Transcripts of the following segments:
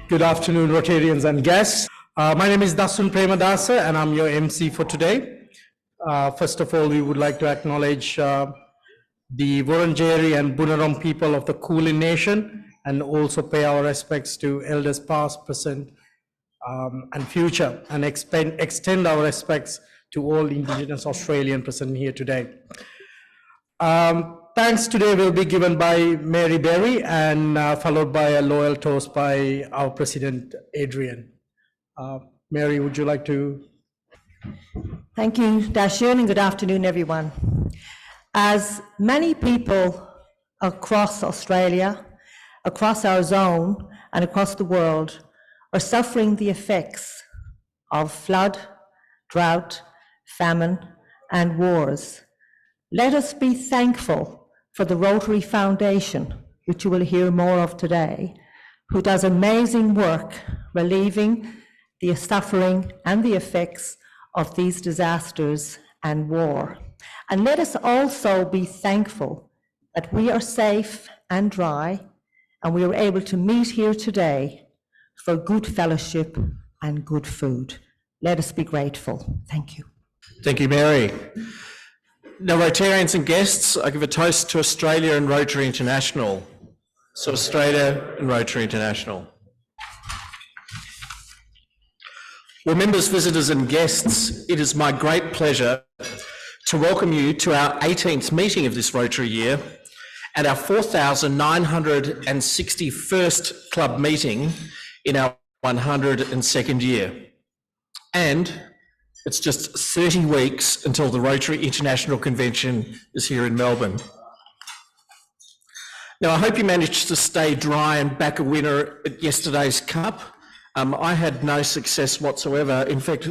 Good afternoon, Rotarians and guests. My name is Dasun Premadasa, and I'm your MC for today. First of all, we would like to acknowledge the Wurundjeri and Bunurong people of the Kulin Nation, and also pay our respects to elders past, present, and future, and extend our respects to all Indigenous Australian present here today. Thanks today will be given by Mary Berry and followed by a loyal toast by our President, Adrian. Mary, would you like to? Thank you, Dasun, and good afternoon, everyone. As many people across Australia, across our zone, and across the world are suffering the effects of flood, drought, famine, and wars, let us be thankful for the Rotary Foundation, which you will hear more of today, who does amazing work relieving the suffering and the effects of these disasters and war. And let us also be thankful that we are safe and dry, and we are able to meet here today for good fellowship and good food. Let us be grateful. Thank you. Thank you, Mary. Now, Rotarians and guests, I give a toast to Australia and Rotary International. So Australia and Rotary International. Well, members, visitors and guests, it is my great pleasure to welcome you to our 18th meeting of this Rotary year and our 4,961st club meeting in our 102nd year. And it's just 30 weeks until the Rotary International Convention is here in Melbourne. Now, I hope you managed to stay dry and back a winner at yesterday's Cup. I had no success whatsoever. In fact,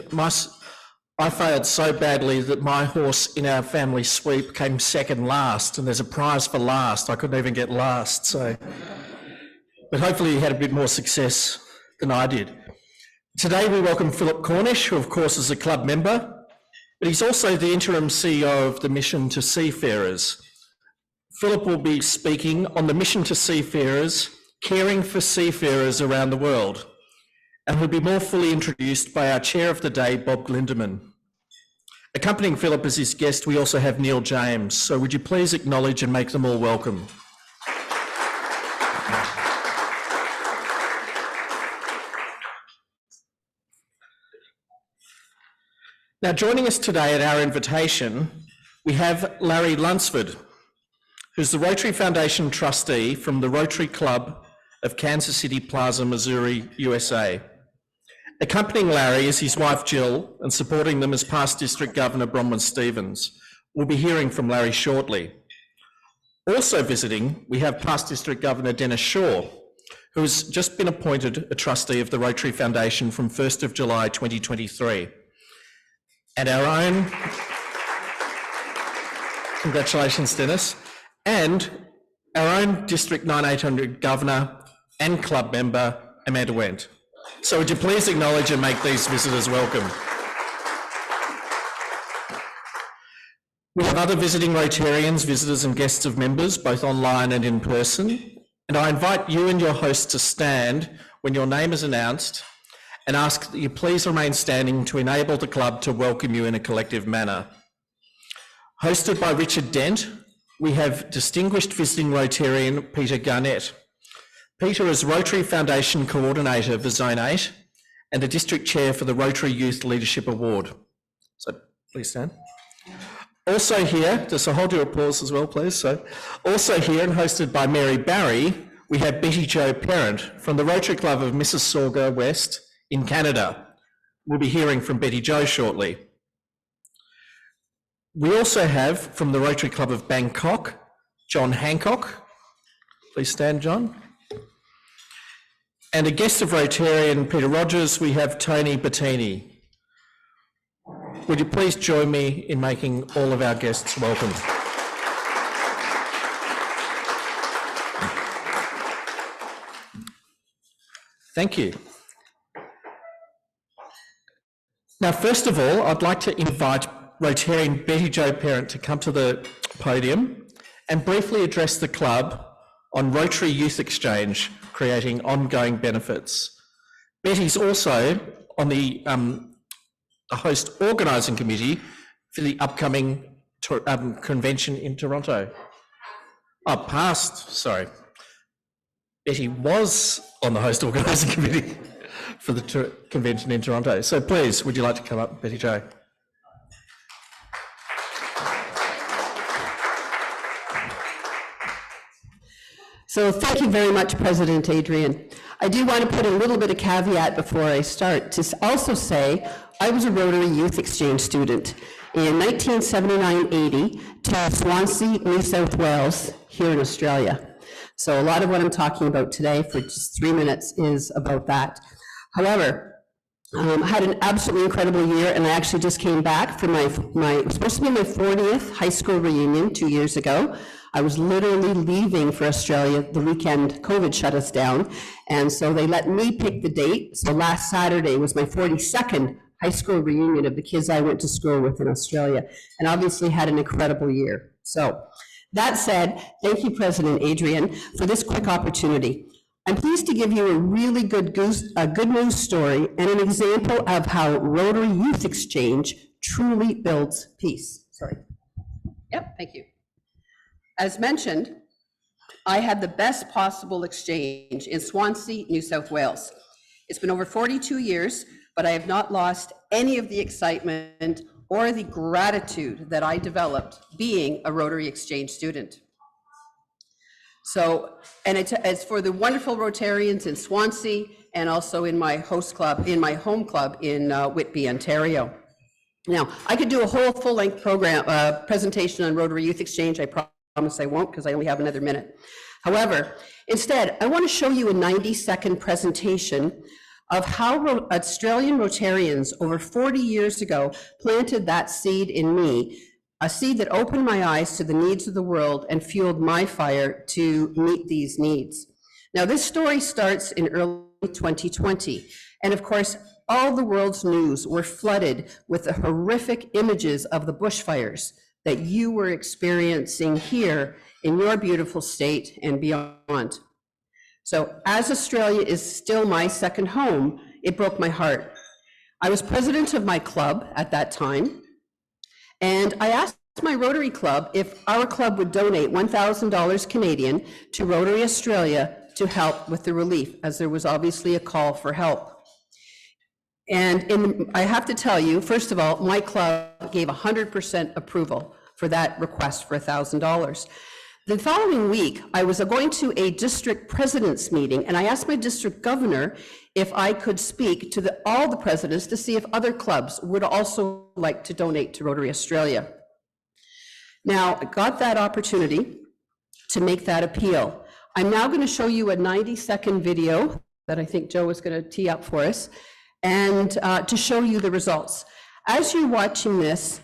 I failed so badly that my horse in our family sweep came second last, and there's a prize for last. I couldn't even get last, so. But hopefully you had a bit more success than I did. Today we welcome Philip Cornish, who of course is a club member, but he's also the interim CEO of the Mission to Seafarers. Philip will be speaking on the Mission to Seafarers, caring for seafarers around the world, and he'll be more fully introduced by our chair of the day, Bob Glindeman. Accompanying Philip as his guest, we also have Neil James, so would you please acknowledge and make them all welcome. Now, joining us today at our invitation, we have Larry Lunsford, who's the Rotary Foundation trustee from the Rotary Club of Kansas City Plaza, Missouri, USA. Accompanying Larry is his wife, Jill, and supporting them is past District Governor Bronwyn Stevens. We'll be hearing from Larry shortly. Also visiting, we have past District Governor Dennis Shaw, who has just been appointed a trustee of the Rotary Foundation from 1st of July 2023. And our own, congratulations Dennis, and our own District 9800 Governor and club member, Amanda Wendt. So would you please acknowledge and make these visitors welcome. We have other visiting Rotarians, visitors and guests of members, both online and in person, and I invite you and your host to stand when your name is announced and ask that you please remain standing to enable the club to welcome you in a collective manner. Hosted by Richard Dent, we have distinguished visiting Rotarian Peter Garnett. Peter is Rotary Foundation Coordinator for Zone 8 and the District Chair for the Rotary Youth Leadership Award. So please stand. Also here, just hold your applause as well, please. So also here and hosted by Mary Barry, we have Betty Jo Parent from the Rotary Club of Mississauga West in Canada. We'll be hearing from Betty Jo shortly. We also have from the Rotary Club of Bangkok, John Hancock. Please stand, John. And a guest of Rotarian Peter Rogers, we have Tony Bettini. Would you please join me in making all of our guests welcome? Thank you. Now, first of all, I'd like to invite Rotarian Betty Jo Parent to come to the podium and briefly address the club on Rotary Youth Exchange, creating ongoing benefits. Betty's also on the host organising committee for the upcoming convention in Toronto. Oh, past, sorry. Betty was on the host organising committee for the convention in Toronto. So please, would you like to come up, Betty Jo? So thank you very much, President Adrian. I do want to put a little bit of caveat before I start to also say I was a Rotary Youth Exchange student in 1979-80 to Swansea, New South Wales, here in Australia. So a lot of what I'm talking about today for just 3 minutes is about that. However, I had an absolutely incredible year, and I actually just came back for it was supposed to be my 40th high school reunion 2 years ago. I was literally leaving for Australia the weekend COVID shut us down, and so they let me pick the date. So last Saturday was my 42nd high school reunion of the kids I went to school with in Australia, and obviously had an incredible year. So that said, thank you, President Adrian, for this quick opportunity. I'm pleased to give you a really good news story and an example of how Rotary Youth Exchange truly builds peace. Sorry. Yep, thank you. As mentioned, I had the best possible exchange in Swansea, New South Wales. It's been over 42 years, but I have not lost any of the excitement or the gratitude that I developed being a Rotary Exchange student. So, and it's for the wonderful Rotarians in Swansea and also in my host club, in my home club in Whitby, Ontario. Now, I could do a whole full-length presentation on Rotary Youth Exchange. I promise I won't, because I only have another minute. However, instead, I want to show you a 90-second presentation of how Australian Rotarians over 40 years ago planted that seed in me, a seed that opened my eyes to the needs of the world and fueled my fire to meet these needs. Now, this story starts in early 2020, and of course, all the world's news were flooded with the horrific images of the bushfires that you were experiencing here in your beautiful state and beyond. So as Australia is still my second home, it broke my heart. I was president of my club at that time, and I asked my Rotary Club if our club would donate $1,000 Canadian to Rotary Australia to help with the relief, as there was obviously a call for help. And I have to tell you, first of all, my club gave 100% approval for that request for $1,000. The following week, I was going to a district president's meeting, and I asked my district governor if I could speak to all the presidents to see if other clubs would also like to donate to Rotary Australia. Now, I got that opportunity to make that appeal. I'm now going to show you a 90-second video that I think Joe is going to tee up for us, and to show you the results. As you're watching this,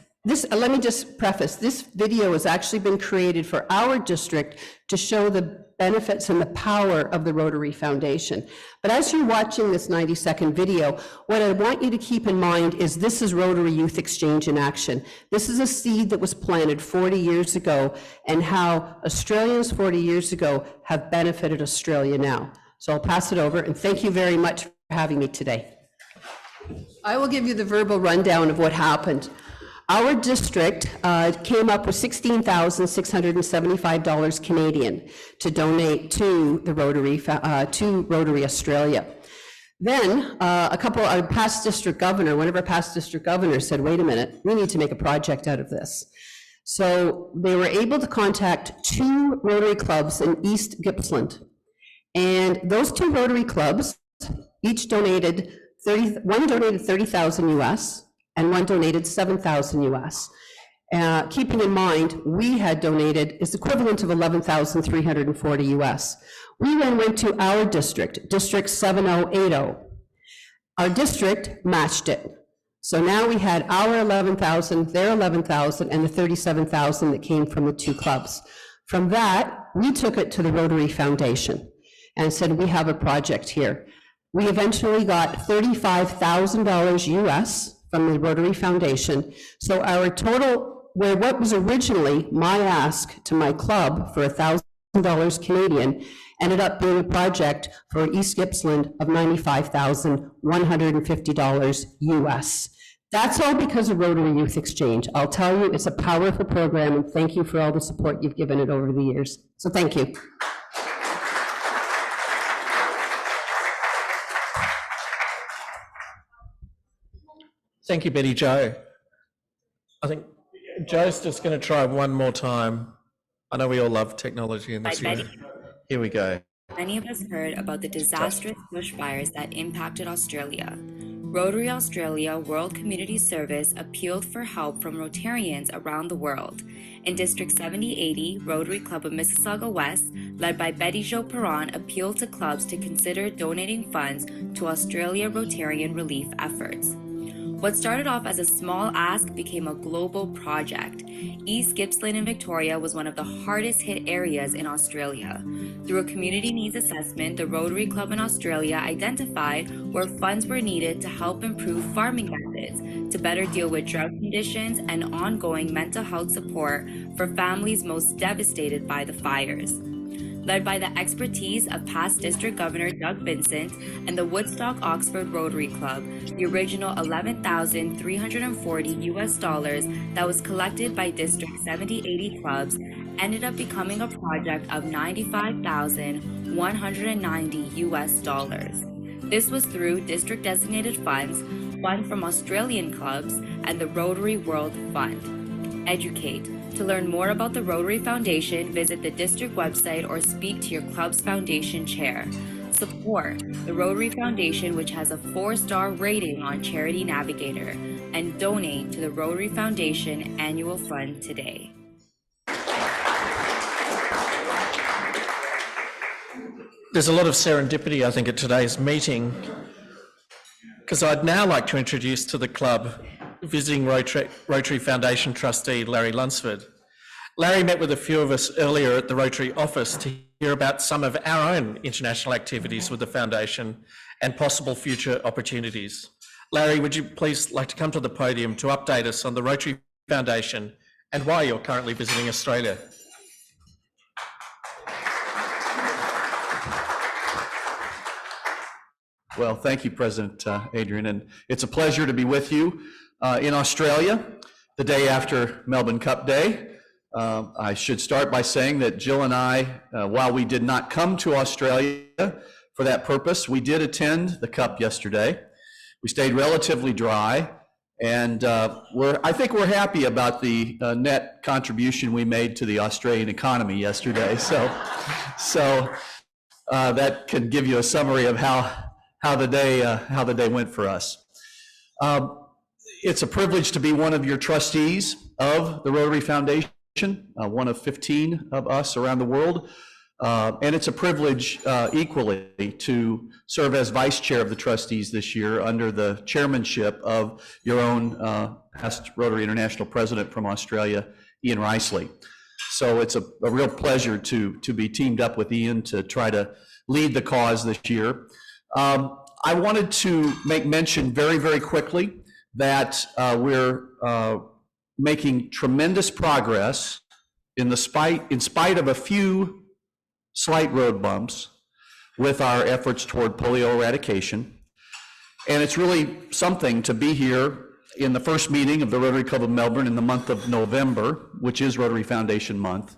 let me just preface, this video has actually been created for our district to show the benefits and the power of the Rotary Foundation. But as you're watching this 90-second video, what I want you to keep in mind is this is Rotary Youth Exchange in action. This is a seed that was planted 40 years ago, and how Australians 40 years ago have benefited Australia now. So I'll pass it over, and thank you very much for having me today. I will give you the verbal rundown of what happened. Our district came up with $16,675 Canadian to donate to the Rotary Australia. Then our past district governor, one of our past district governors said, wait a minute, we need to make a project out of this. So they were able to contact 2 Rotary clubs in East Gippsland. And those 2 Rotary clubs each donated one donated 30,000 US and one donated 7,000 US. Keeping in mind, we had donated is equivalent of 11,340 US. We then went to our district, District 7080. Our district matched it. So now we had our 11,000, their 11,000, and the 37,000 that came from the 2 clubs. From that, we took it to the Rotary Foundation and said, we have a project here. We eventually got $35,000 US from the Rotary Foundation. So our total, what was originally my ask to my club for $1,000 Canadian, ended up being a project for East Gippsland of $95,150 US. That's all because of Rotary Youth Exchange. I'll tell you, it's a powerful program, and thank you for all the support you've given it over the years. So thank you. Thank you, Betty Jo. I think Joe's just going to try one more time. I know we all love technology in this room. Here we go. Many of us heard about the disastrous bushfires that impacted Australia. Rotary Australia World Community Service appealed for help from Rotarians around the world. In District 7080, Rotary Club of Mississauga West, led by Betty Jo Perron, appealed to clubs to consider donating funds to Australia Rotarian relief efforts. What started off as a small ask became a global project. East Gippsland in Victoria was one of the hardest hit areas in Australia. Through a community needs assessment, the Rotary Club in Australia identified where funds were needed to help improve farming methods, to better deal with drought conditions and ongoing mental health support for families most devastated by the fires. Led by the expertise of past District Governor Doug Vincent and the Woodstock Oxford Rotary Club, the original $11,340 US that was collected by District 7080 clubs ended up becoming a project of $95,190 US. This was through district designated funds, fund from Australian clubs, and the Rotary World Fund. Educate. To learn more about the Rotary Foundation, visit the district website or speak to your club's foundation chair. Support the Rotary Foundation, which has a 4-star rating on Charity Navigator, and donate to the Rotary Foundation Annual Fund today. There's a lot of serendipity, I think, at today's meeting, because I'd now like to introduce to the club visiting Rotary Foundation trustee Larry Lunsford. Larry met with a few of us earlier at the Rotary office to hear about some of our own international activities with the foundation and possible future opportunities. Larry, would you please like to come to the podium to update us on the Rotary Foundation and why you're currently visiting Australia? Well, thank you, President Adrian, and it's a pleasure to be with you in Australia the day after Melbourne Cup Day. I should start by saying that Jill and I, while we did not come to Australia for that purpose, we did attend the Cup yesterday. We stayed relatively dry, and I think we're happy about the net contribution we made to the Australian economy yesterday. So that can give you a summary of how the day went for us. It's a privilege to be one of your trustees of the Rotary Foundation, one of 15 of us around the world. And it's a privilege equally to serve as vice chair of the trustees this year under the chairmanship of your own past Rotary International president from Australia, Ian Risley. So it's a real pleasure to be teamed up with Ian to try to lead the cause this year. I wanted to make mention very, very quickly that we're making tremendous progress in spite of a few slight road bumps with our efforts toward polio eradication. And it's really something to be here in the first meeting of the Rotary Club of Melbourne in the month of November, which is Rotary Foundation Month,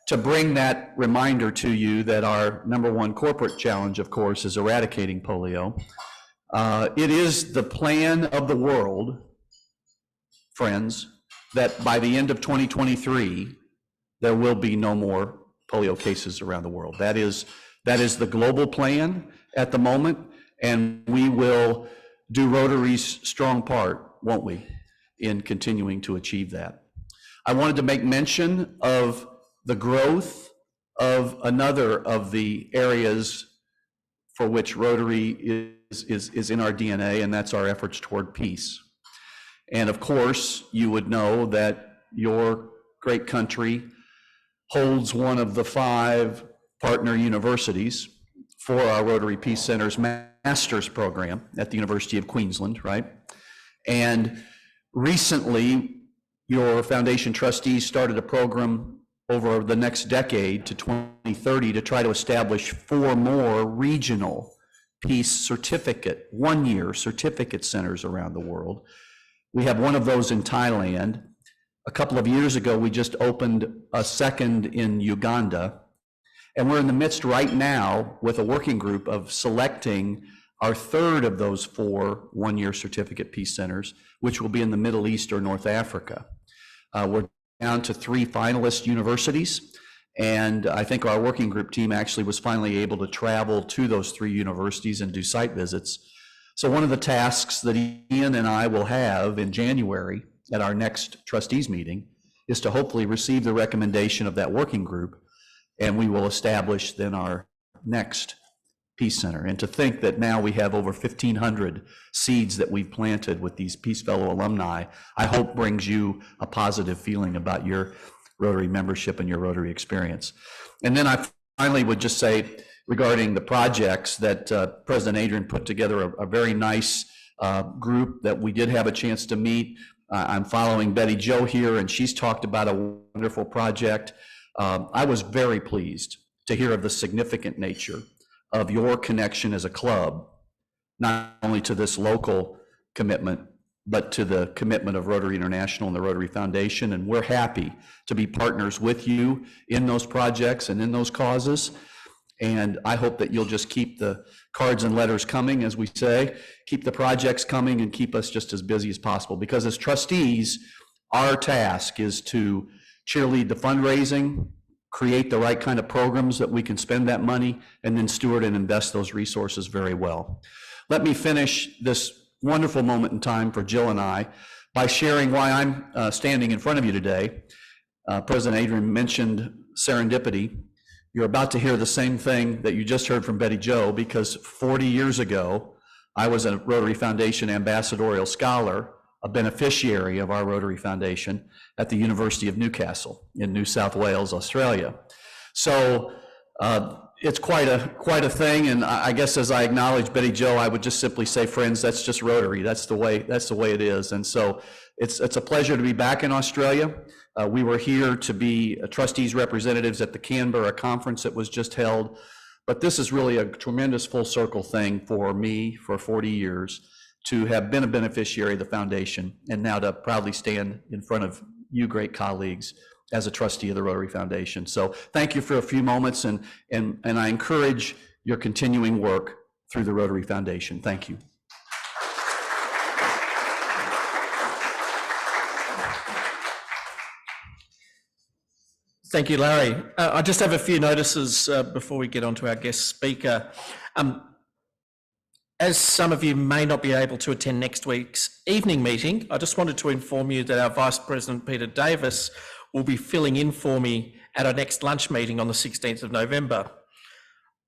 to bring that reminder to you that our #1 corporate challenge, of course, is eradicating polio. It is the plan of the world, friends, that by the end of 2023, there will be no more polio cases around the world. That is the global plan at the moment, and we will do Rotary's strong part, won't we, in continuing to achieve that. I wanted to make mention of the growth of another of the areas for which Rotary is in our DNA, and that's our efforts toward peace. And of course, you would know that your great country holds one of the 5 partner universities for our Rotary Peace Center's master's program at the University of Queensland, right? And recently, your foundation trustees started a program over the next decade to 2030 to try to establish 4 more regional peace certificate, 1-year certificate centers around the world. We have one of those in Thailand. A couple of years ago, we just opened a second in Uganda. And we're in the midst right now with a working group of selecting our third of those 4 1-year certificate peace centers, which will be in the Middle East or North Africa. We're down to 3 finalist universities. And I think our working group team actually was finally able to travel to those 3 universities and do site visits. So one of the tasks that Ian and I will have in January at our next trustees meeting is to hopefully receive the recommendation of that working group, and we will establish then our next Peace Center. And to think that now we have over 1,500 seeds that we've planted with these Peace Fellow alumni, I hope brings you a positive feeling about your Rotary membership and your Rotary experience. And then I finally would just say regarding the projects that President Adrian put together, a very nice group that we did have a chance to meet. I'm following Betty Jo here, and she's talked about a wonderful project. I was very pleased to hear of the significant nature of your connection as a club, not only to this local commitment, but to the commitment of Rotary International and the Rotary Foundation. And we're happy to be partners with you in those projects and in those causes. And I hope that you'll just keep the cards and letters coming, as we say, keep the projects coming and keep us just as busy as possible. Because as trustees, our task is to cheerlead the fundraising, create the right kind of programs that we can spend that money, and then steward and invest those resources very well. Let me finish this wonderful moment in time for Jill and I by sharing why I'm standing in front of you today. President Adrian mentioned serendipity. You're about to hear the same thing that you just heard from Betty Jo, because 40 years ago, I was a Rotary Foundation ambassadorial scholar, a beneficiary of our Rotary Foundation at the University of Newcastle in New South Wales, Australia. So it's quite a thing, and I guess as I acknowledge Betty Jo, I would just simply say, friends, that's just Rotary. That's the way it is. And so it's a pleasure to be back in Australia. We were here to be trustees representatives at the Canberra conference that was just held, but this is really a tremendous full circle thing for me for 40 years to have been a beneficiary of the foundation, and now to proudly stand in front of you great colleagues as a trustee of the Rotary Foundation. So thank you for a few moments, and I encourage your continuing work through the Rotary Foundation. Thank you. Thank you, Larry. I just have a few notices before we get on to our guest speaker. As some of you may not be able to attend next week's evening meeting, I just wanted to inform you that our Vice President, Peter Davis, will be filling in for me at our next lunch meeting on the 16th of November.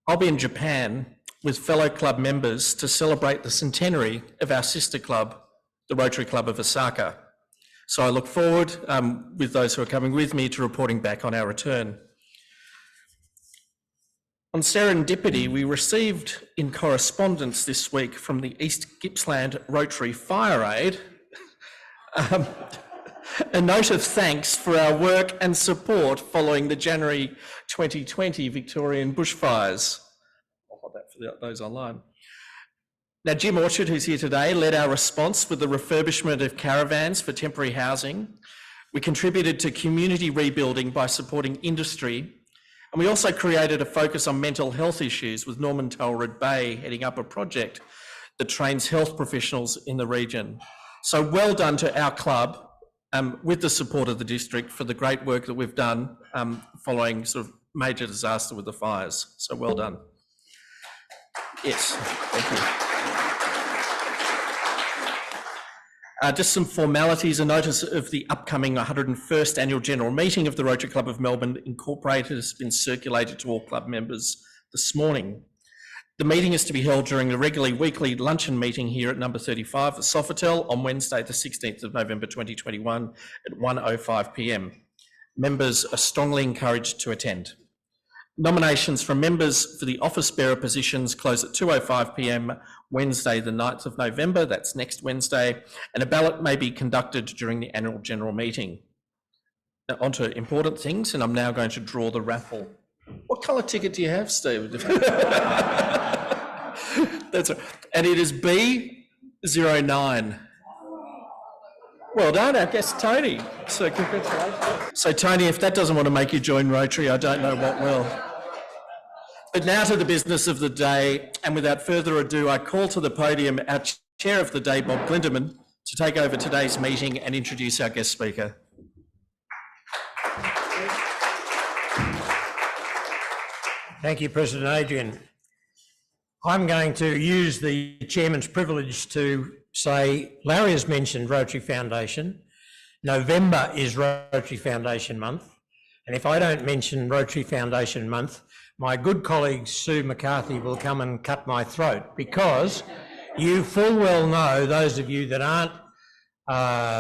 I'll be in Japan with fellow club members to celebrate the centenary of our sister club, the Rotary Club of Osaka. So I look forward, with those who are coming with me, to reporting back on our return. On serendipity, we received in correspondence this week from the East Gippsland Rotary Fire Aid a note of thanks for our work and support following the January 2020 Victorian bushfires. I'll hold that for those online. Now, Jim Orchard, who's here today, led our response with the refurbishment of caravans for temporary housing. We contributed to community rebuilding by supporting industry. And we also created a focus on mental health issues with Norman Talrid Bay heading up a project that trains health professionals in the region. So well done to our club, with the support of the district, for the great work that we've done following sort of major disaster with the fires. So well done. Yes, thank you. Just some formalities. A notice of the upcoming 101st Annual General Meeting of the Rotary Club of Melbourne Incorporated has been circulated to all club members this morning. The meeting is to be held during the regularly weekly luncheon meeting here at number 35 at Sofitel on Wednesday, the 16th of November 2021 at 1:05 p.m. Members are strongly encouraged to attend. Nominations from members for the office bearer positions close at 2:05 p.m. Wednesday, the 9th of November, that's next Wednesday, and a ballot may be conducted during the annual general meeting. onto important things, and I'm now going to draw the raffle. What colour ticket do you have, Steve? That's right. And it is B09. Well done, our guest Tony. So congratulations. So Tony, if that doesn't want to make you join Rotary, I don't know what will. But now to the business of the day, and without further ado, I call to the podium our Chair of the Day, Bob Glindemann, to take over today's meeting and introduce our guest speaker. Thank you, President Adrian. I'm going to use the chairman's privilege to say Larry has mentioned Rotary Foundation. November is Rotary Foundation month. And if I don't mention Rotary Foundation month, my good colleague Sue McCarthy will come and cut my throat, because you full well know, those of you that aren't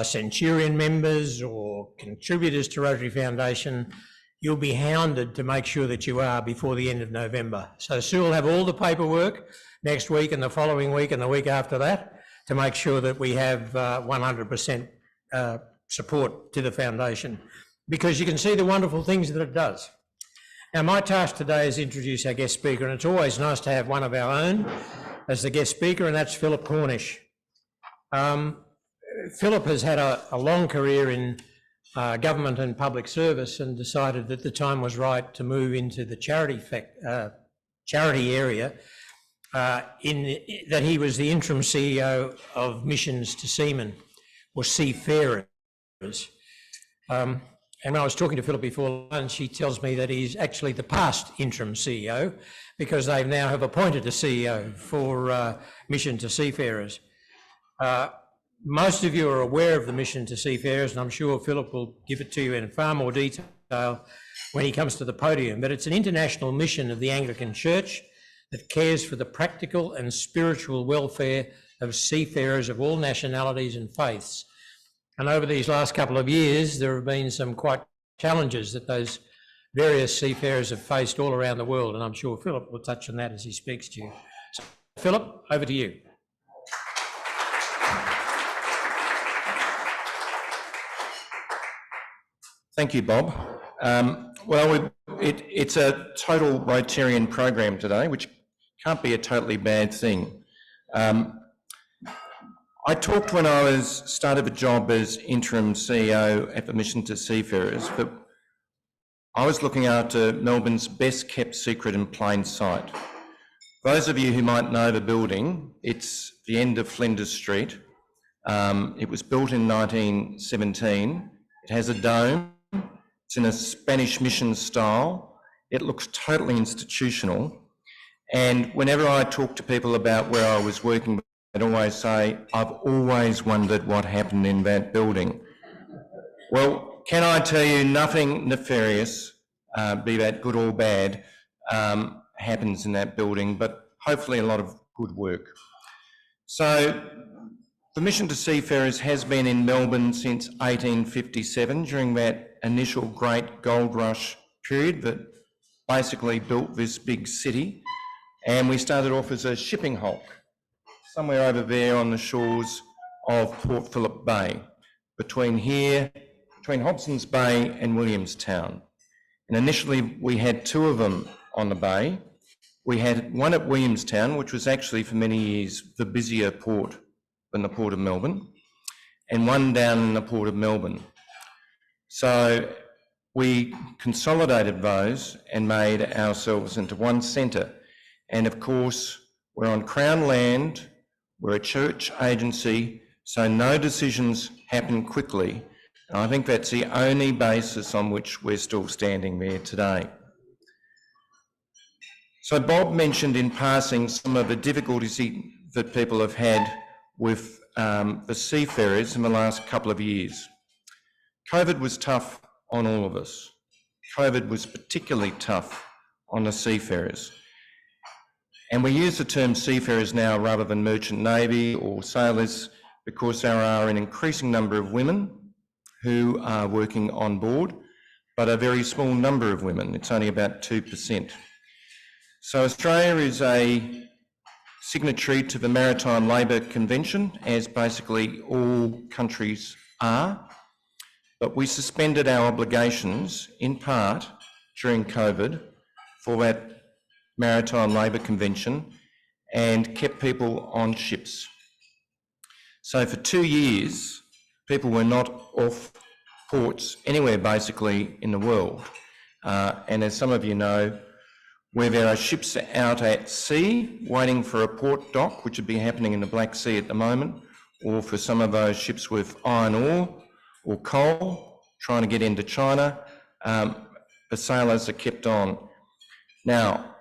Centurion members or contributors to Rotary Foundation, you'll be hounded to make sure that you are before the end of November. So Sue will have all the paperwork next week and the following week and the week after that to make sure that we have 100% support to the foundation, because you can see the wonderful things that it does. Now, my task today is to introduce our guest speaker, and it's always nice to have one of our own as the guest speaker, and that's Philip Cornish. Philip has had a long career in government and public service, and decided that the time was right to move into the charity area, that he was the interim CEO of Missions to Seamen, or Seafarers. And when I was talking to Philip before lunch, he tells me that he's actually the past interim CEO, because they now have appointed a CEO for Mission to Seafarers. Most of you are aware of the Mission to Seafarers, and I'm sure Philip will give it to you in far more detail when he comes to the podium, but it's an international mission of the Anglican Church that cares for the practical and spiritual welfare of seafarers of all nationalities and faiths. And over these last couple of years, there have been some quite challenges that those various seafarers have faced all around the world, and I'm sure Philip will touch on that as he speaks to you. So, Philip, over to you. Thank you, Bob. It's a total Rotarian program today, which can't be a totally bad thing. I talked when I started a job as interim CEO at the Mission to Seafarers, but I was looking after Melbourne's best kept secret in plain sight. Those of you who might know the building, it's the end of Flinders Street. It was built in 1917. It has a dome. It's in a Spanish mission style. It looks totally institutional. And whenever I talk to people about where I was working, I'd always say, I've always wondered what happened in that building. Well, can I tell you, nothing nefarious, be that good or bad, happens in that building, but hopefully a lot of good work. So the Mission to Seafarers has been in Melbourne since 1857, during that initial great gold rush period that basically built this big city. And we started off as a shipping hulk, somewhere over there on the shores of Port Phillip Bay, between Hobson's Bay and Williamstown. And initially we had two of them on the bay. We had one at Williamstown, which was actually for many years the busier port than the Port of Melbourne, and one down in the Port of Melbourne. So we consolidated those and made ourselves into one centre. And of course, we're on Crown land, we're a church agency, so no decisions happen quickly. And I think that's the only basis on which we're still standing there today. So Bob mentioned in passing some of the difficulties that people have had with the seafarers in the last couple of years. COVID was tough on all of us. COVID was particularly tough on the seafarers. And we use the term seafarers now rather than merchant navy or sailors, because there are an increasing number of women who are working on board, but a very small number of women. It's only about 2%. So Australia is a signatory to the Maritime Labour Convention, as basically all countries are. but we suspended our obligations in part during COVID for that Maritime Labour Convention and kept people on ships. So for 2 years, people were not off ports anywhere basically in the world. And as some of you know, where there are ships out at sea waiting for a port dock, which would be happening in the Black Sea at the moment, or for some of those ships with iron ore or coal trying to get into China, the sailors are kept on. Now,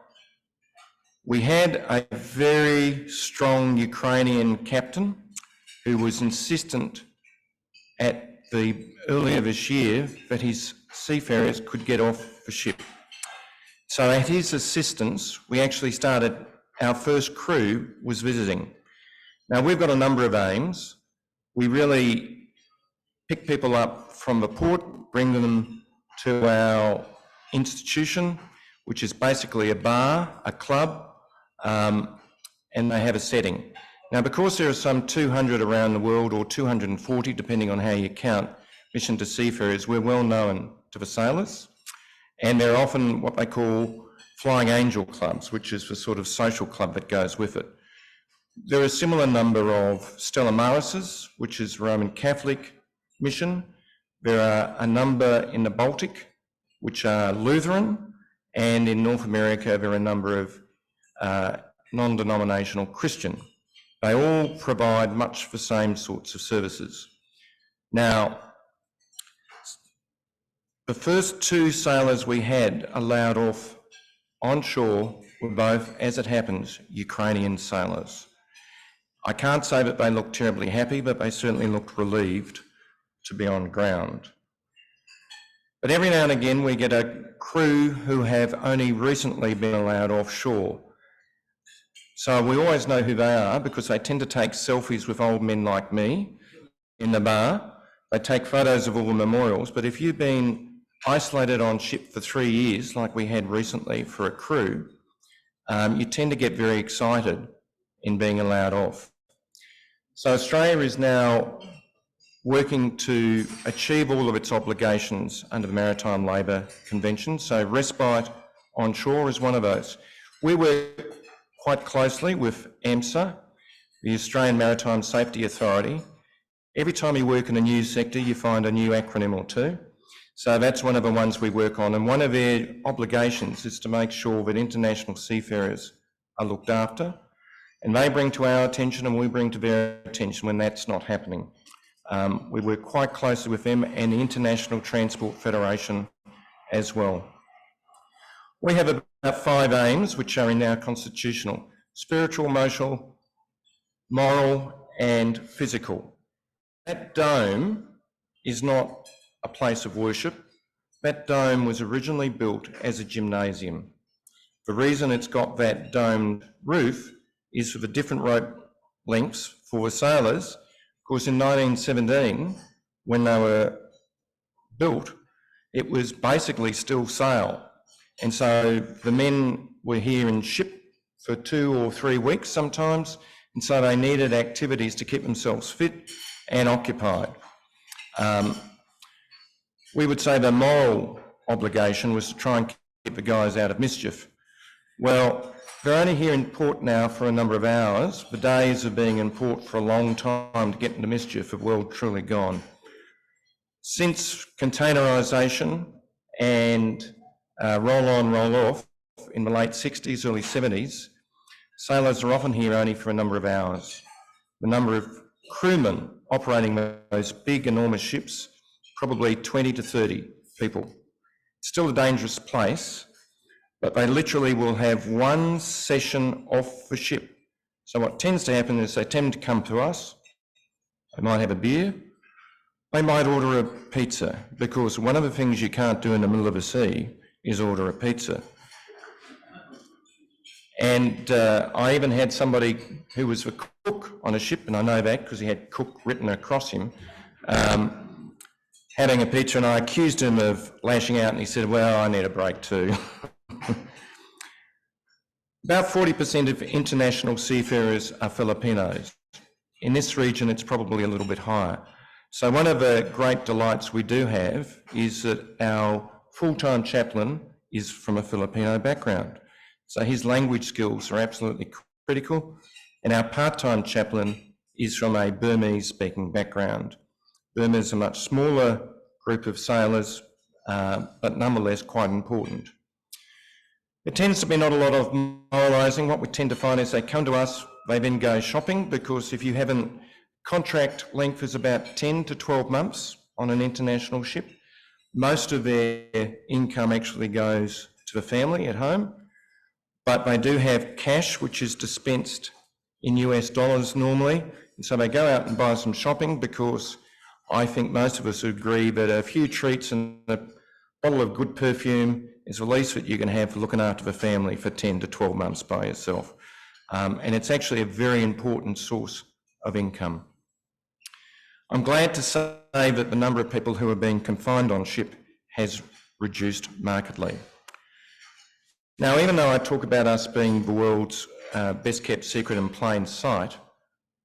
we had a very strong Ukrainian captain who was insistent earlier this year that his seafarers could get off the ship. So at his assistance, we actually started, our first crew was visiting. Now we've got a number of aims. We really pick people up from the port, bring them to our institution, which is basically a bar, a club, and they have a setting. Now, because there are some 200 around the world, or 240, depending on how you count, mission to seafarers, we're well known to the sailors, and they're often what they call flying angel clubs, which is the sort of social club that goes with it. There are a similar number of Stella Marises, which is Roman Catholic mission. There are a number in the Baltic, which are Lutheran, and in North America, there are a number of non-denominational Christian. They all provide much the same sorts of services. Now, the first 2 sailors we had allowed off onshore were both, as it happens, Ukrainian sailors. I can't say that they looked terribly happy, but they certainly looked relieved to be on ground. But every now and again we get a crew who have only recently been allowed offshore. So we always know who they are because they tend to take selfies with old men like me in the bar. They take photos of all the memorials, but if you've been isolated on ship for 3 years, like we had recently for a crew, you tend to get very excited in being allowed off. So Australia is now working to achieve all of its obligations under the Maritime Labour Convention. So respite onshore is one of those. We work quite closely with AMSA, the Australian Maritime Safety Authority. Every time you work in a new sector, you find a new acronym or two. So that's one of the ones we work on. And one of their obligations is to make sure that international seafarers are looked after. And they bring to our attention and we bring to their attention when that's not happening. We work quite closely with them and the International Transport Federation as well. We have about 5 aims which are in our constitutional: spiritual, emotional, moral and physical. That dome is not a place of worship. That dome was originally built as a gymnasium. The reason it's got that domed roof is for the different rope lengths for the sailors. Of course, in 1917, when they were built, it was basically still sail. And so the men were here in ship for 2 or 3 weeks sometimes, and so they needed activities to keep themselves fit and occupied. We would say the moral obligation was to try and keep the guys out of mischief. Well, they're only here in port now for a number of hours. The days of being in port for a long time to get into mischief have well truly gone. Since containerisation and roll on, roll off in the late 60s, early 70s, sailors are often here only for a number of hours. The number of crewmen operating those big, enormous ships, probably 20 to 30 people. It's still a dangerous place, but they literally will have one session off the ship. So what tends to happen is they tend to come to us, they might have a beer, they might order a pizza, because one of the things you can't do in the middle of the sea is order a pizza. And I even had somebody who was a cook on a ship, and I know that because he had cook written across him, having a pizza, and I accused him of lashing out, and he said, well, I need a break too. About 40% of international seafarers are Filipinos. In this region, it's probably a little bit higher. So one of the great delights we do have is that our full-time chaplain is from a Filipino background. So his language skills are absolutely critical. And our part-time chaplain is from a Burmese-speaking background. Burma is a much smaller group of sailors, but nonetheless quite important. There tends to be not a lot of moralising. What we tend to find is they come to us, they then go shopping, because if you haven't, contract length is about 10 to 12 months on an international ship. Most of their income actually goes to the family at home, but they do have cash which is dispensed in US dollars normally. And so they go out and buy some shopping, because I think most of us agree that a few treats and a bottle of good perfume is the least that you can have for looking after the family for 10 to 12 months by yourself. And it's actually a very important source of income. I'm glad to say that the number of people who are being confined on ship has reduced markedly. Now, even though I talk about us being the world's best kept secret in plain sight,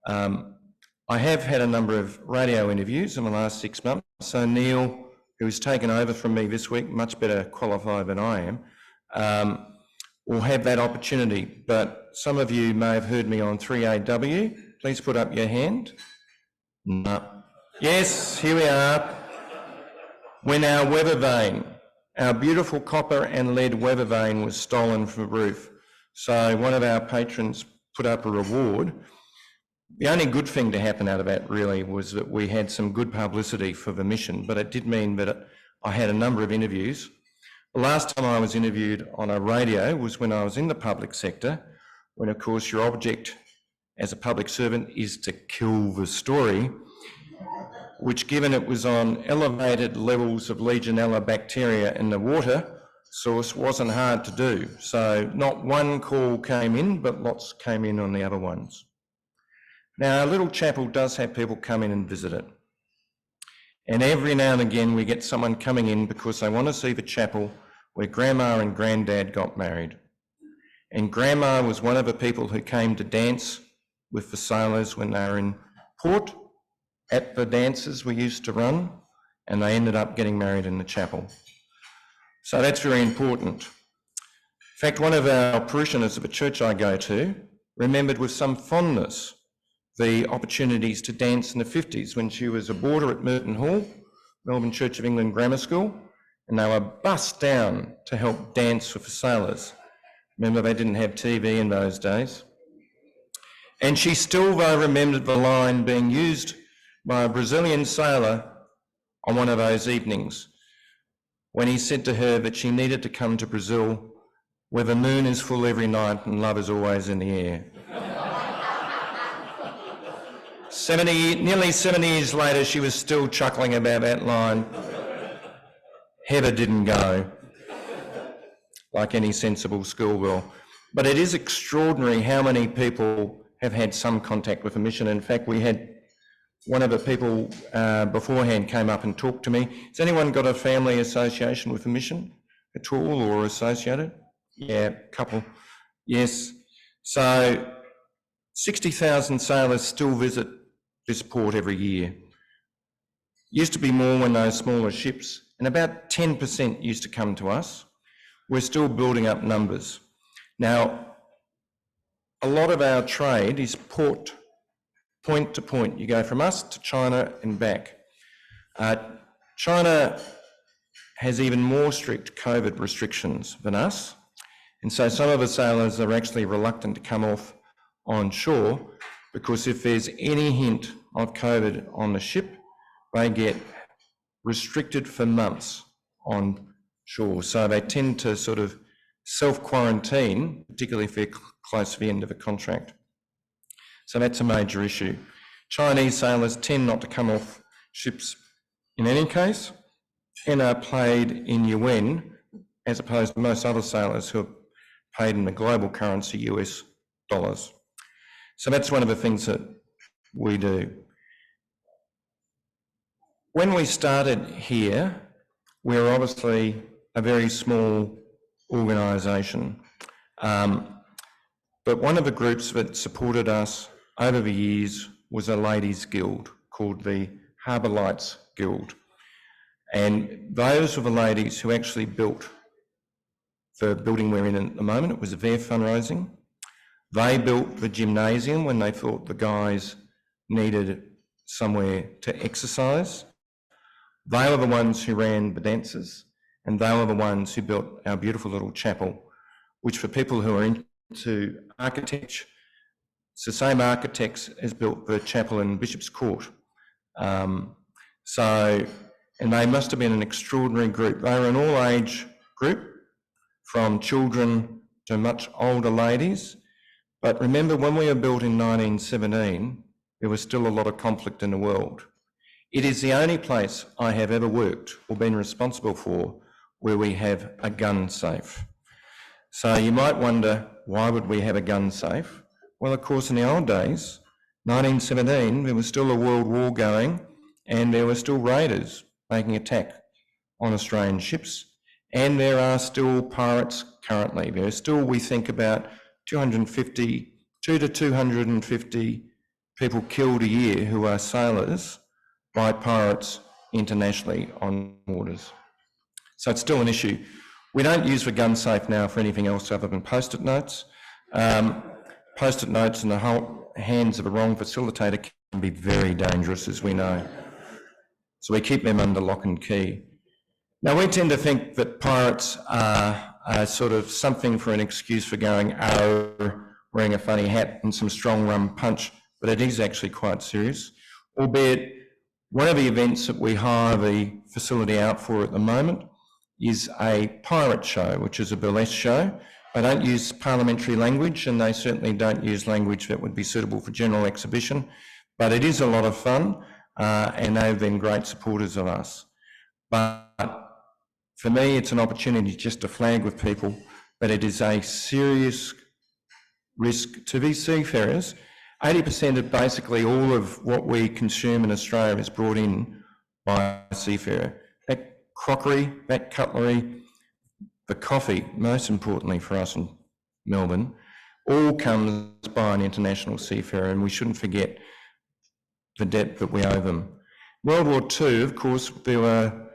I have had a number of radio interviews in the last 6 months. So Neil, who's taken over from me this week, much better qualified than I am, will have that opportunity. But some of you may have heard me on 3AW. Please put up your hand. No. Yes, here we are. When our weather vane, our beautiful copper and lead weather vane, was stolen from the roof. So one of our patrons put up a reward. The only good thing to happen out of that really was that we had some good publicity for the mission, but it did mean that I had a number of interviews. The last time I was interviewed on a radio was when I was in the public sector, when of course your object as a public servant is to kill the story, which, given it was on elevated levels of Legionella bacteria in the water source, wasn't hard to do. So not one call came in, but lots came in on the other ones. Now, our little chapel does have people come in and visit it. And every now and again we get someone coming in because they want to see the chapel where Grandma and Granddad got married. And Grandma was one of the people who came to dance with the sailors when they were in port at the dances we used to run, and they ended up getting married in the chapel. So that's very important. In fact, one of our parishioners of a church I go to remembered with some fondness the opportunities to dance in the 50s when she was a boarder at Merton Hall, Melbourne Church of England Grammar School, and they were bussed down to help dance with the sailors. Remember, they didn't have TV in those days. And she still, though, remembered the line being used by a Brazilian sailor on one of those evenings when he said to her that she needed to come to Brazil where the moon is full every night and love is always in the air. Nearly 70 years later, she was still chuckling about that line. Heather didn't go, like any sensible schoolgirl. But it is extraordinary how many people have had some contact with the mission. In fact, we had one of the people beforehand came up and talked to me. Has anyone got a family association with the mission at all or associated? Yeah, a couple. Yes. So 60,000 sailors still visit this port every year. Used to be more when those smaller ships, and about 10% used to come to us. We're still building up numbers. Now, a lot of our trade is point to point. You go from us to China and back. China has even more strict COVID restrictions than us, and so some of the sailors are actually reluctant to come off on shore because if there's any hint of COVID on the ship, they get restricted for months on shore. So they tend to sort of self-quarantine, particularly if they're close to the end of a contract. So that's a major issue. Chinese sailors tend not to come off ships in any case and are paid in yuan as opposed to most other sailors who are paid in the global currency, US dollars. So that's one of the things that we do. When we started here, we were obviously a very small organisation. But one of the groups that supported us over the years was a ladies' guild called the Harbour Lights Guild. And those were the ladies who actually built the building we're in at the moment. It was their fundraising. They built the gymnasium when they thought the guys needed somewhere to exercise. They were the ones who ran the dances, and they were the ones who built our beautiful little chapel, which for people who are into architecture, it's the same architects as built the chapel in Bishop's Court. And they must have been an extraordinary group. They were an all-age group, from children to much older ladies. But remember, when we were built in 1917, there was still a lot of conflict in the world. It is the only place I have ever worked or been responsible for where we have a gun safe. So you might wonder, why would we have a gun safe? Well, of course, in the old days, 1917, there was still a world war going, and there were still raiders making attack on Australian ships, and there are still pirates currently. There are still, we think, about 2 to 250 people killed a year who are sailors by pirates internationally on waters. So it's still an issue. We don't use the gun safe now for anything else other than post-it notes. Post-it notes in the hands of a wrong facilitator can be very dangerous, as we know. So we keep them under lock and key. Now, we tend to think that pirates are sort of something for an excuse for going, wearing a funny hat and some strong rum punch, but it is actually quite serious. Albeit, one of the events that we hire the facility out for at the moment is a pirate show, which is a burlesque show. They don't use parliamentary language, and they certainly don't use language that would be suitable for general exhibition, but it is a lot of fun, and they've been great supporters of us. But for me, it's an opportunity just to flag with people that it is a serious risk to these seafarers. 80% of basically all of what we consume in Australia is brought in by a seafarer. That crockery, that cutlery, the coffee, most importantly for us in Melbourne, all comes by an international seafarer, and we shouldn't forget the debt that we owe them. World War II, of course, there were,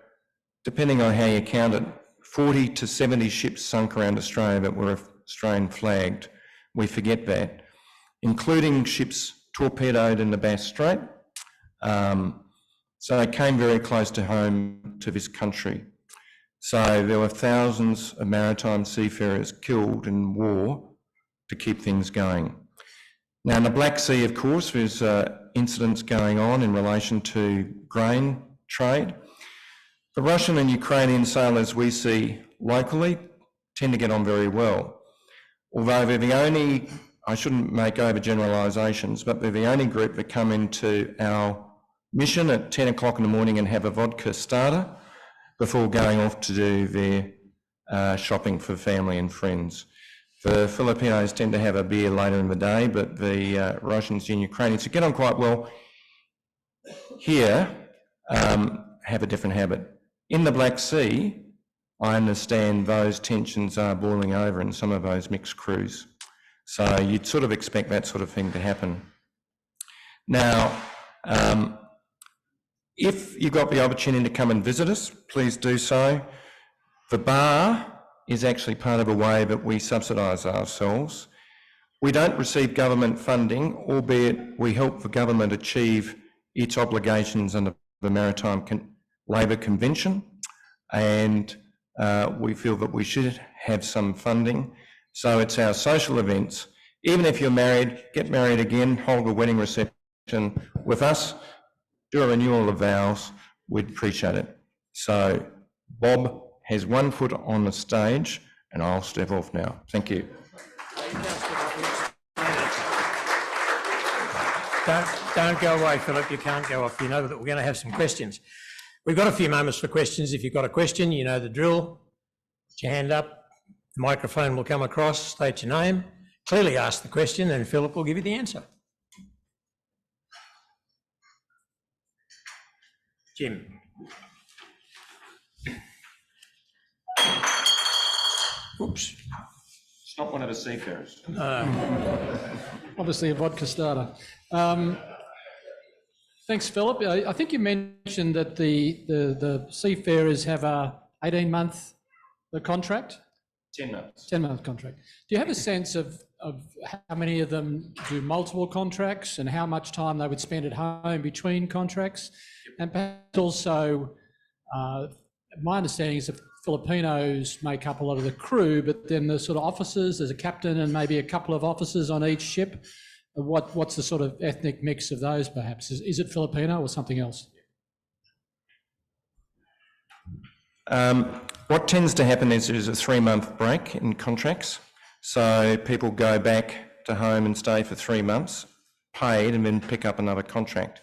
depending on how you count it, 40 to 70 ships sunk around Australia that were Australian flagged. We forget that, including ships torpedoed in the Bass Strait. So it came very close to home to this country. So there were thousands of maritime seafarers killed in war to keep things going. Now, in the Black Sea, of course, there's incidents going on in relation to grain trade. The Russian and Ukrainian sailors we see locally tend to get on very well. Although they're the only, I shouldn't make overgeneralisations, but they're the only group that come into our mission at 10 o'clock in the morning and have a vodka starter before going off to do their shopping for family and friends. The Filipinos tend to have a beer later in the day, but the Russians and Ukrainians, who get on quite well here, have a different habit. In the Black Sea, I understand those tensions are boiling over in some of those mixed crews. So you'd sort of expect that sort of thing to happen. Now, if you've got the opportunity to come and visit us, please do so. The bar is actually part of a way that we subsidise ourselves. We don't receive government funding, albeit we help the government achieve its obligations under the Maritime Labour Convention, and we feel that we should have some funding. So it's our social events. Even if you're married, get married again, hold a wedding reception with us, do a renewal of vows, we'd appreciate it. So Bob has 1 foot on the stage, and I'll step off now. Thank you. Don't go away, Philip. You can't go off. You know that we're going to have some questions. We've got a few moments for questions. If you've got a question, you know the drill. Put your hand up. The microphone will come across. State your name. Clearly ask the question, and Philip will give you the answer. Jim. Oops. It's not one of the seafarers. Obviously a vodka starter. Thanks, Philip. I think you mentioned that the seafarers have a 18-month contract? 10 months. 10-month contract. Do you have a sense of how many of them do multiple contracts and how much time they would spend at home between contracts? And perhaps also, my understanding is that Filipinos make up a lot of the crew, but then the sort of officers, there's a captain and maybe a couple of officers on each ship. What's the sort of ethnic mix of those perhaps? Is it Filipino or something else? What tends to happen is there's a 3-month break in contracts. So people go back to home and stay for 3 months, paid, and then pick up another contract.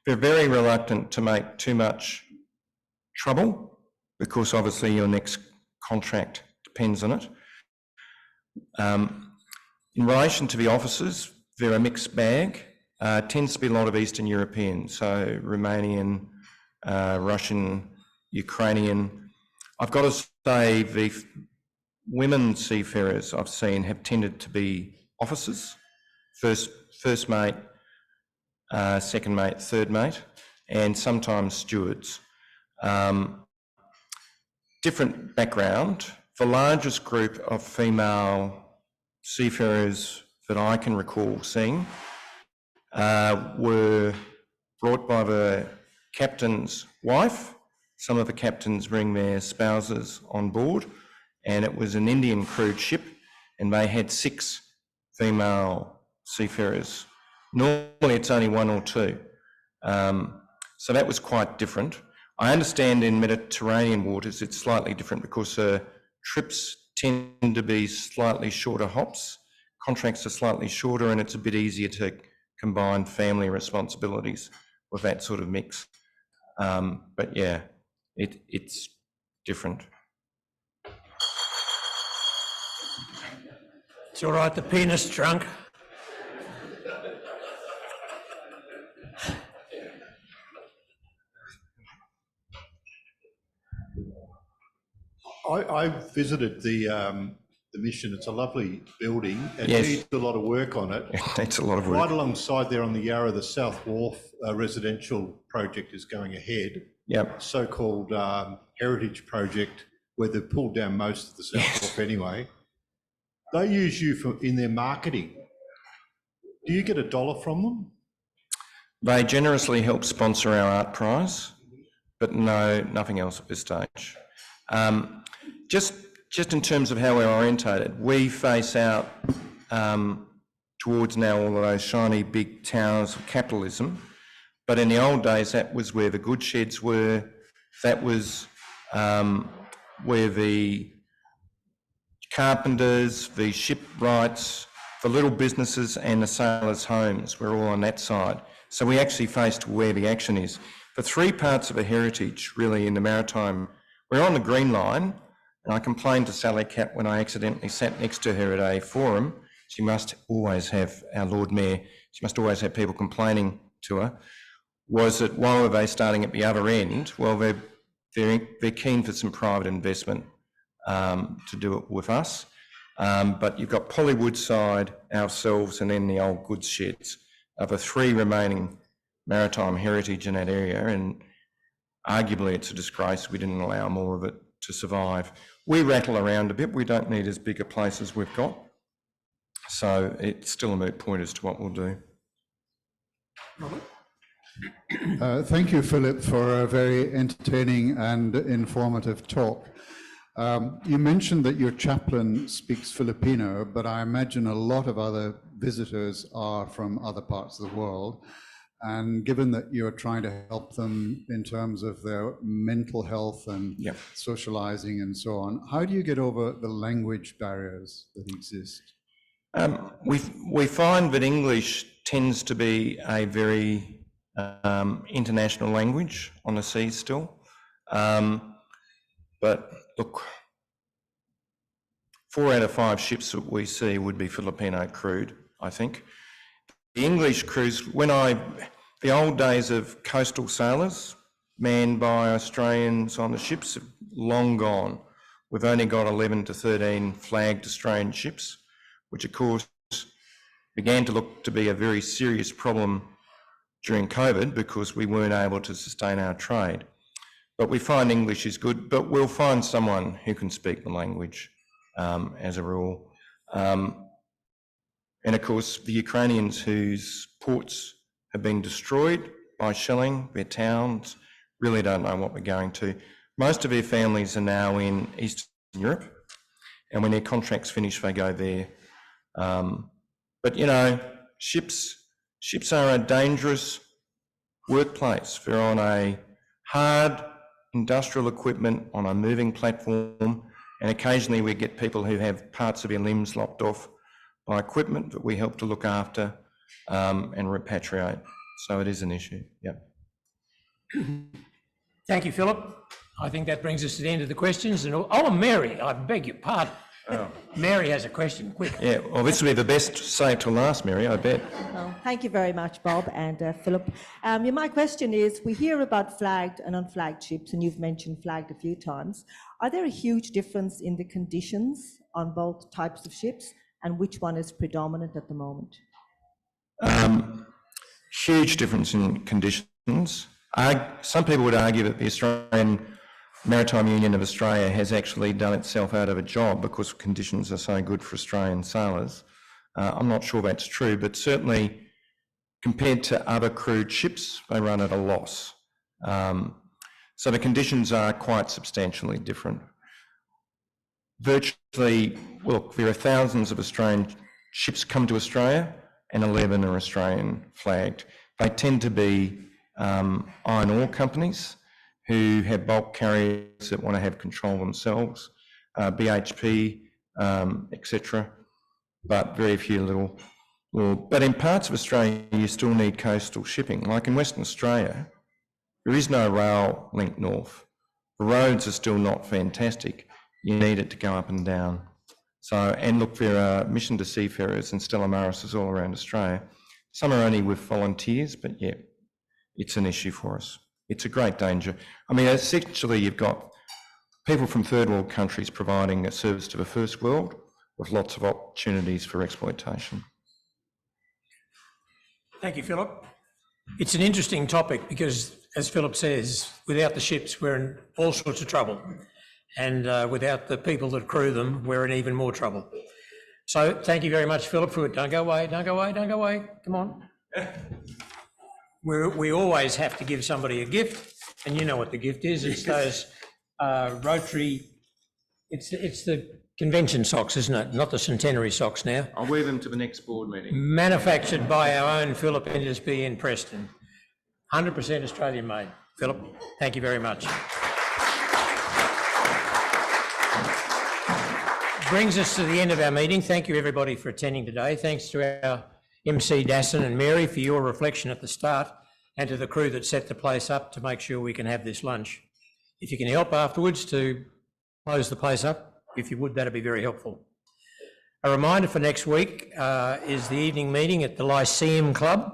They're very reluctant to make too much trouble because obviously your next contract depends on it. In relation to the officers, they're a mixed bag. Tends to be a lot of Eastern European, so Romanian, Russian, Ukrainian. I've got to say the women seafarers I've seen have tended to be officers, first mate, second mate, third mate, and sometimes stewards. Different background. The largest group of female seafarers that I can recall seeing were brought by the captain's wife. Some of the captains bring their spouses on board, and it was an Indian crewed ship, and they had 6 female seafarers. Normally it's only 1 or 2. So that was quite different. I understand in Mediterranean waters it's slightly different because trips tend to be slightly shorter hops, contracts are slightly shorter, and it's a bit easier to combine family responsibilities with that sort of mix. But yeah, it's different. It's all right, the penis drunk. I visited the mission. It's a lovely building. It Yes. needs a lot of work on it. It's a lot of work. Right alongside there on the Yarra, the South Wharf residential project is going ahead. Yep. So-called heritage project where they've pulled down most of the South Wharf anyway. They use you in their marketing. Do you get $1 from them? They generously help sponsor our art prize, but no, nothing else at this stage. Just in terms of how we're orientated, we face out towards now all of those shiny big towers of capitalism. But in the old days, that was where the goods sheds were. That was where the carpenters, the shipwrights, the little businesses and the sailors' homes were all on that side. So we actually faced where the action is. The 3 parts of a heritage really in the maritime, we're on the Green Line, and I complained to Sally Catt when I accidentally sat next to her at a forum. She must always have, our Lord Mayor, she must always have people complaining to her, was that why were they starting at the other end? Well, they're keen for some private investment to do it with us. But you've got Polly Woodside, ourselves, and then the old goods sheds are the 3 remaining maritime heritage in that area, and arguably it's a disgrace we didn't allow more of it to survive. We rattle around a bit. We don't need as big a place as we've got. So it's still a moot point as to what we'll do. Thank you, Philip, for a very entertaining and informative talk. You mentioned that your chaplain speaks Filipino, but I imagine a lot of other visitors are from other parts of the world. And given that you're trying to help them in terms of their mental health and socializing and so on, how do you get over the language barriers that exist? We find that English tends to be a very international language on the sea still. But look, 4 out of 5 ships that we see would be Filipino crewed, I think. The English crews, the old days of coastal sailors manned by Australians on the ships have long gone. We've only got 11 to 13 flagged Australian ships, which of course began to look to be a very serious problem during COVID because we weren't able to sustain our trade. But we find English is good, but we'll find someone who can speak the language as a rule. And of course, the Ukrainians whose ports have been destroyed by shelling, their towns, really don't know what we're going to. Most of their families are now in Eastern Europe, and when their contracts finish, they go there. But you know, ships are a dangerous workplace. They're on a hard industrial equipment on a moving platform, and occasionally we get people who have parts of their limbs lopped off by equipment that we help to look after and repatriate. So it is an issue, yep. Thank you, Philip. I think that brings us to the end of the questions. And oh, Mary, I beg your pardon. Oh. Mary has a question, quick. Yeah, well, this will be the best save till last, Mary, I bet. Oh, thank you very much, Bob and Philip. My question is, we hear about flagged and unflagged ships, and you've mentioned flagged a few times. Are there a huge difference in the conditions on both types of ships, and which one is predominant at the moment? Huge difference in conditions. Some people would argue that the Australian Maritime Union of Australia has actually done itself out of a job because conditions are so good for Australian sailors. I'm not sure that's true, but certainly compared to other crewed ships, they run at a loss. So the conditions are quite substantially different. Virtually, look, there are thousands of Australian ships come to Australia and 11 are Australian flagged. They tend to be iron ore companies who have bulk carriers that want to have control themselves, BHP, etc., but very few little. But in parts of Australia, you still need coastal shipping. Like in Western Australia, there is no rail link north. The roads are still not fantastic. You need it to go up and down. So, and look, there are mission to seafarers and Stella Maris all around Australia. Some are only with volunteers, but yeah, it's an issue for us. It's a great danger. I mean, essentially, you've got people from third world countries providing a service to the first world with lots of opportunities for exploitation. Thank you, Philip. It's an interesting topic because, as Philip says, without the ships, we're in all sorts of trouble. And without the people that crew them, we're in even more trouble. So thank you very much, Philip, for it. Don't go away, don't go away, don't go away. Come on. We always have to give somebody a gift, and you know what the gift is. It's those Rotary, it's the convention socks, isn't it? Not the centenary socks now. I'll wear them to the next board meeting. Manufactured by our own Philip Endersby in Preston. 100% Australian made. Philip, thank you very much. Brings us to the end of our meeting. Thank you everybody for attending today. Thanks to our MC Dasson and Mary for your reflection at the start, and to the crew that set the place up to make sure we can have this lunch. If you can help afterwards to close the place up, if you would, that'd be very helpful. A reminder for next week is the evening meeting at the Lyceum Club,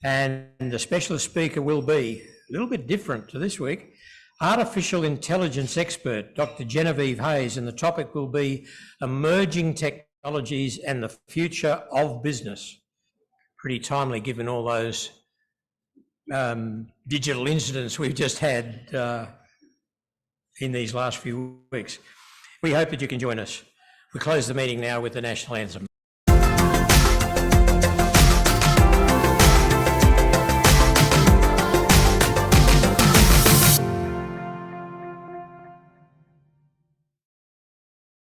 and the specialist speaker will be a little bit different to this week. Artificial intelligence expert, Dr. Genevieve Hayes, and the topic will be emerging technologies and the future of business. Pretty timely given all those digital incidents we've just had in these last few weeks. We hope that you can join us. We close the meeting now with the National Anthem.